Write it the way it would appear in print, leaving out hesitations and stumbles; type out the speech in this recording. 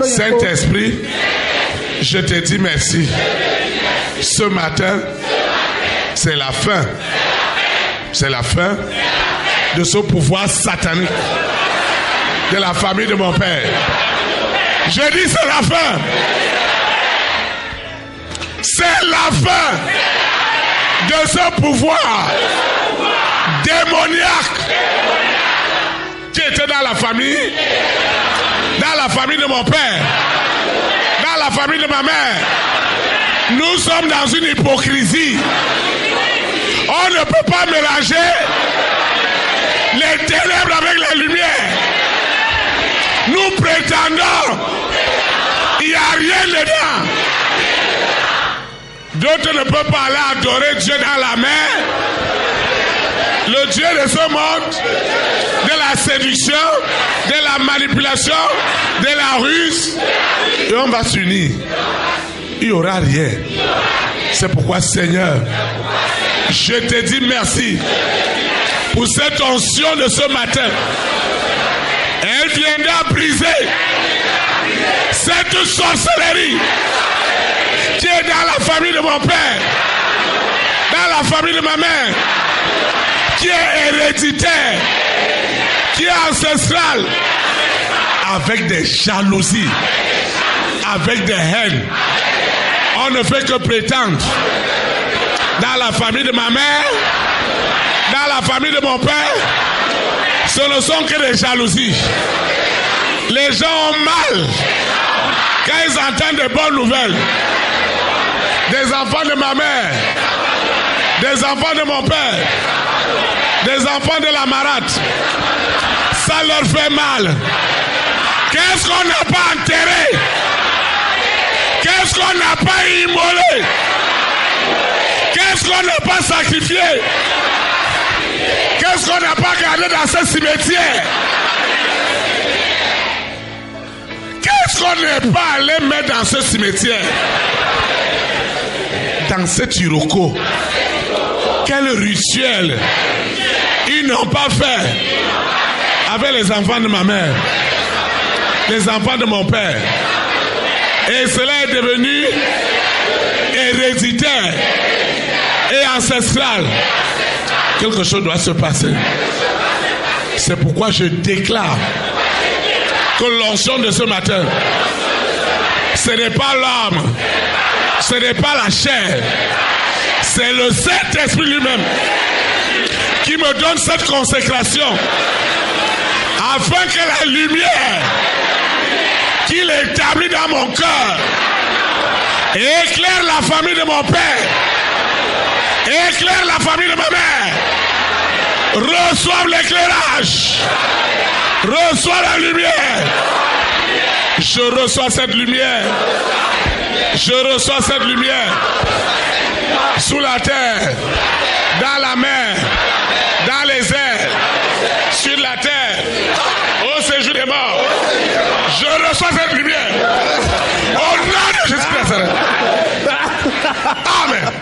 Saint-Esprit, je te dis merci. Ce matin, c'est la fin. C'est la fin de ce pouvoir satanique de la famille de mon père. Je dis c'est la fin. C'est la fin de ce pouvoir démoniaque qui était dans la famille de mon père, dans la famille de ma mère. Nous sommes dans une hypocrisie. On ne peut pas mélanger les ténèbres avec la lumière. Nous prétendons, il n'y a rien dedans. D'autres ne peuvent pas aller adorer Dieu dans la mer. Le Dieu de ce monde, de la séduction, de la manipulation, de la ruse. Et on va s'unir. Il n'y aura rien. C'est pourquoi, Seigneur, je te dis merci pour cette onction de ce matin. Elle viendra briser cette sorcellerie qui est dans la famille de mon père, dans la famille de ma mère, qui est héréditaire, qui est ancestrale, avec des jalousies, avec des haines. On ne fait que prétendre. Dans la famille de ma mère, dans la famille de mon père, ce ne sont que des jalousies. Les gens ont mal quand ils entendent des bonnes nouvelles. Des enfants de ma mère, des enfants de mon père, des enfants de la marâtre. Ça leur fait mal. Qu'est-ce qu'on n'a pas enterré? Qu'est-ce qu'on n'a pas immolé? Qu'est-ce qu'on n'a pas sacrifié? Qu'est-ce qu'on n'a pas gardé dans ce cimetière? Qu'est-ce qu'on n'est pas allé mettre dans ce cimetière? Dans cet iroko. Quel rituel ils n'ont pas fait avec les enfants de ma mère, les enfants de mon père. Et cela est devenu héréditaire et ancestral. Quelque chose doit se passer. C'est pourquoi je déclare que l'onction de ce matin, ce n'est pas l'âme, ce n'est pas la chair, c'est le Saint-Esprit lui-même qui me donne cette consécration afin que la lumière qu'il établit dans mon cœur et éclaire la famille de mon père, et éclaire la famille de ma mère, reçoive l'éclairage, reçois la lumière. Je reçois cette lumière. Je reçois cette lumière sous la terre, dans la mer, dans les airs, sur la terre, au séjour des morts. Je reçois cette lumière au nom de Jésus-Christ. Amen.